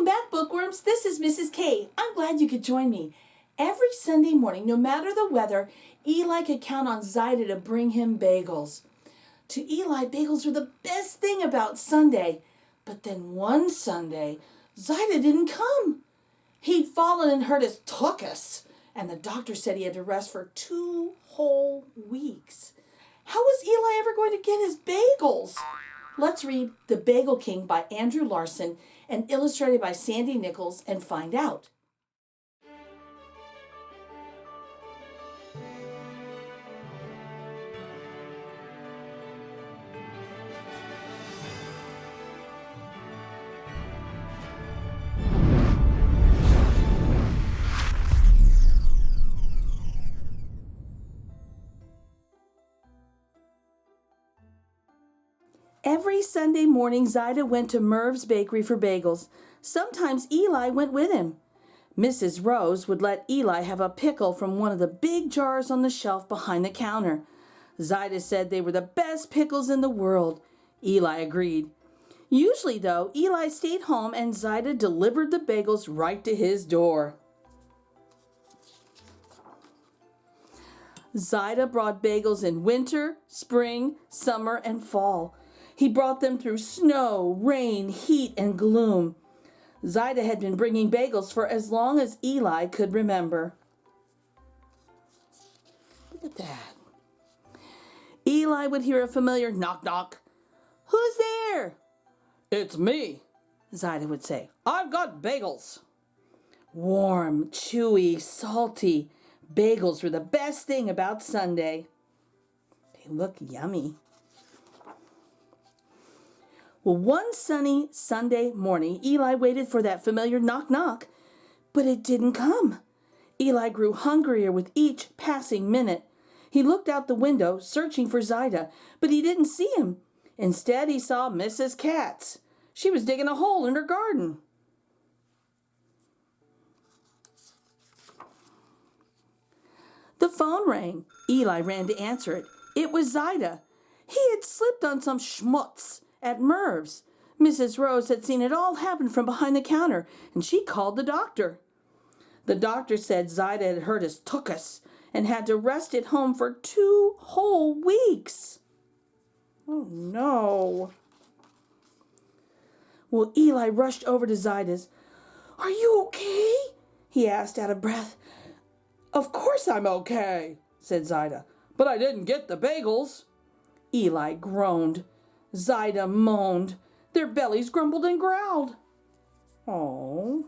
back, bookworms. This is Mrs. K. I'm glad you could join me. Every Sunday morning, no matter the weather, Eli could count on Zaida to bring him bagels. To Eli, bagels were the best thing about Sunday. But then one Sunday, Zaida didn't come. He'd fallen and hurt his tuchus, and the doctor said he had to rest for 2 whole weeks. How was Eli ever going to get his bagels? Let's read The Bagel King by Andrew Larsen and illustrated by Sandy Nichols and find out. Every Sunday morning, Zaida went to Merv's bakery for bagels. Sometimes Eli went with him. Mrs. Rose would let Eli have a pickle from one of the big jars on the shelf behind the counter. Zaida said they were the best pickles in the world. Eli agreed. Usually, though, Eli stayed home and Zaida delivered the bagels right to his door. Zaida brought bagels in winter, spring, summer, and fall. He brought them through snow, rain, heat, and gloom. Zaida had been bringing bagels for as long as Eli could remember. Look at that. Eli would hear a familiar knock, knock. "Who's there?" "It's me," Zaida would say. "I've got bagels." Warm, chewy, salty. Bagels were the best thing about Sunday. They look yummy. Well, one sunny Sunday morning, Eli waited for that familiar knock, knock, but it didn't come. Eli grew hungrier with each passing minute. He looked out the window, searching for Zaida, but he didn't see him. Instead, he saw Mrs. Katz. She was digging a hole in her garden. The phone rang. Eli ran to answer it. It was Zaida. He had slipped on some schmutz at Merv's. Mrs. Rose had seen it all happen from behind the counter, and she called the doctor. The doctor said Zaida had hurt his tuchus and had to rest at home for 2 whole weeks. Oh, no. Well, Eli rushed over to Zaida's. "Are you okay?" he asked out of breath. "Of course I'm okay," said Zaida, "but I didn't get the bagels." Eli groaned. Zaida moaned. Their bellies grumbled and growled. Oh.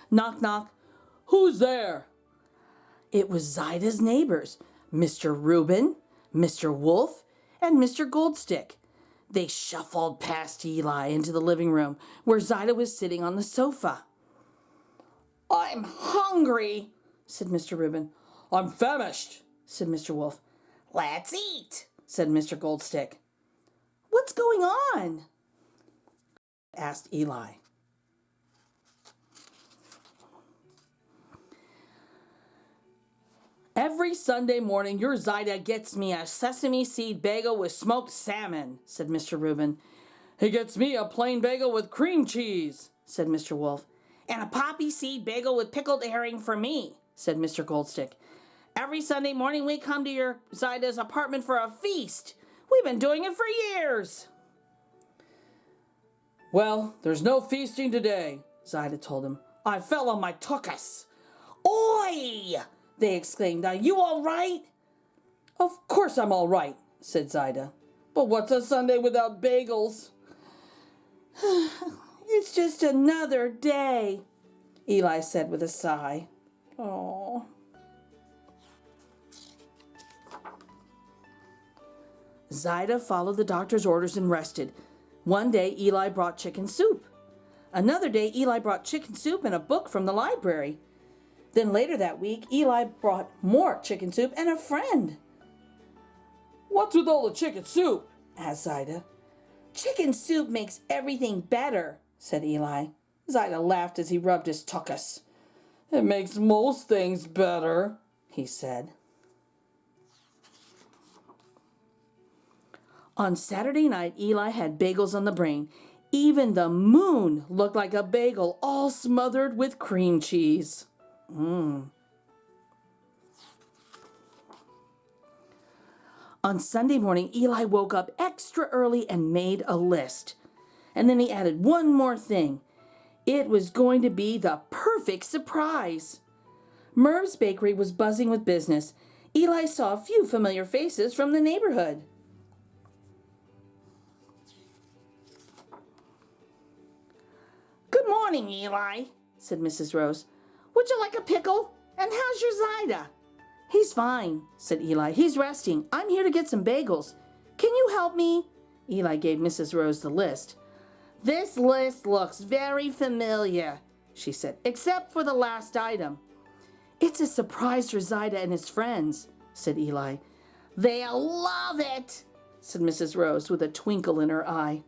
Knock, knock. "Who's there?" It was Zaida's neighbors, Mr. Reuben, Mr. Wolf, and Mr. Goldstick. They shuffled past Eli into the living room where Zaida was sitting on the sofa. "I'm hungry," said Mr. Reuben. "I'm famished," said Mr. Wolf. "Let's eat," said Mr. Goldstick. "What's going on?" asked Eli. "Every Sunday morning, your Zaida gets me a sesame seed bagel with smoked salmon," said Mr. Reuben. "He gets me a plain bagel with cream cheese," said Mr. Wolf. "And a poppy seed bagel with pickled herring for me," said Mr. Goldstick. "Every Sunday morning we come to your Zaida's apartment for a feast. We've been doing it for years." "Well, there's no feasting today," Zaida told him. "I fell on my tuchus." "Oi!" they exclaimed. "Are you all right?" "Of course I'm all right," said Zaida. "But what's a Sunday without bagels?" "It's just another day," Eli said with a sigh. Oh. Zaida followed the doctor's orders and rested. One day, Eli brought chicken soup. Another day, Eli brought chicken soup and a book from the library. Then later that week, Eli brought more chicken soup and a friend. "What's with all the chicken soup?" asked Zaida. "Chicken soup makes everything better," said Eli. Zaida laughed as he rubbed his tuchus. "It makes most things better," he said. On Saturday night, Eli had bagels on the brain. Even the moon looked like a bagel all smothered with cream cheese. On Sunday morning, Eli woke up extra early and made a list. And then he added one more thing. It was going to be the perfect surprise. Merv's bakery was buzzing with business. Eli saw a few familiar faces from the neighborhood. "Good morning, Eli," said Mrs. Rose. "Would you like a pickle? And how's your Zaida?" "He's fine," said Eli. "He's resting. I'm here to get some bagels. Can you help me?" Eli gave Mrs. Rose the list. "This list looks very familiar," she said, "except for the last item." "It's a surprise for Zaida and his friends," said Eli. "They'll love it," said Mrs. Rose with a twinkle in her eye.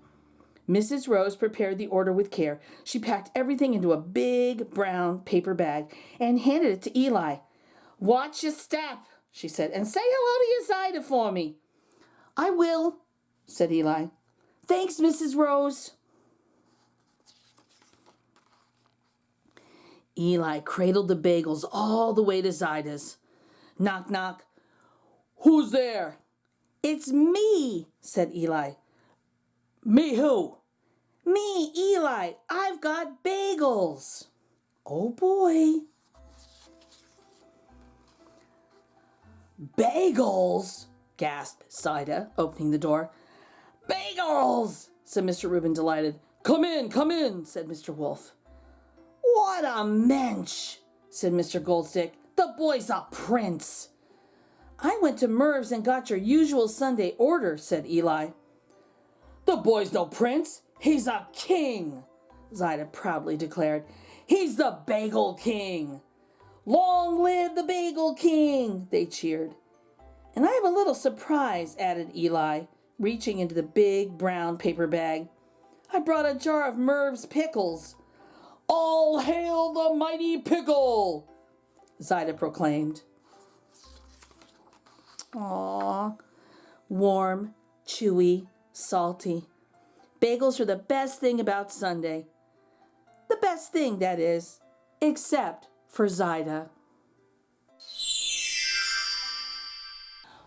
Mrs. Rose prepared the order with care. She packed everything into a big brown paper bag and handed it to Eli. "Watch your step," she said, "and say hello to your Zaida for me." "I will," said Eli. "Thanks, Mrs. Rose." Eli cradled the bagels all the way to Zaida's. Knock, knock. "Who's there?" "It's me," said Eli. "Me who?" "Me, Eli. I've got bagels." "Oh boy." "Bagels?" gasped Zaida, opening the door. "Bagels!" said Mr. Reuben, delighted. Come in," said Mr. Wolf. "What a mensch," said Mr. Goldstick. "The boy's a prince." "I went to Merv's and got your usual Sunday order," said Eli. "The boy's no prince. He's a king," Zaida proudly declared. "He's the Bagel King." "Long live the Bagel King," they cheered. "And I have a little surprise," added Eli, reaching into the big brown paper bag. "I brought a jar of Merv's pickles." "All hail the mighty pickle," Zaida proclaimed. Aww. Warm, chewy, salty. Bagels are the best thing about Sunday. The best thing, that is, except for Zaida.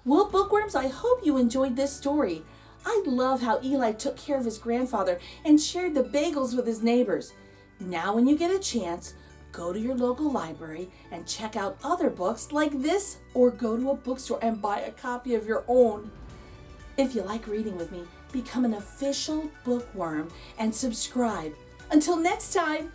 Well, bookworms, I hope you enjoyed this story. I love how Eli took care of his grandfather and shared the bagels with his neighbors. Now when you get a chance, go to your local library and check out other books like this, or go to a bookstore and buy a copy of your own. If you like reading with me, become an official bookworm and subscribe. Until next time.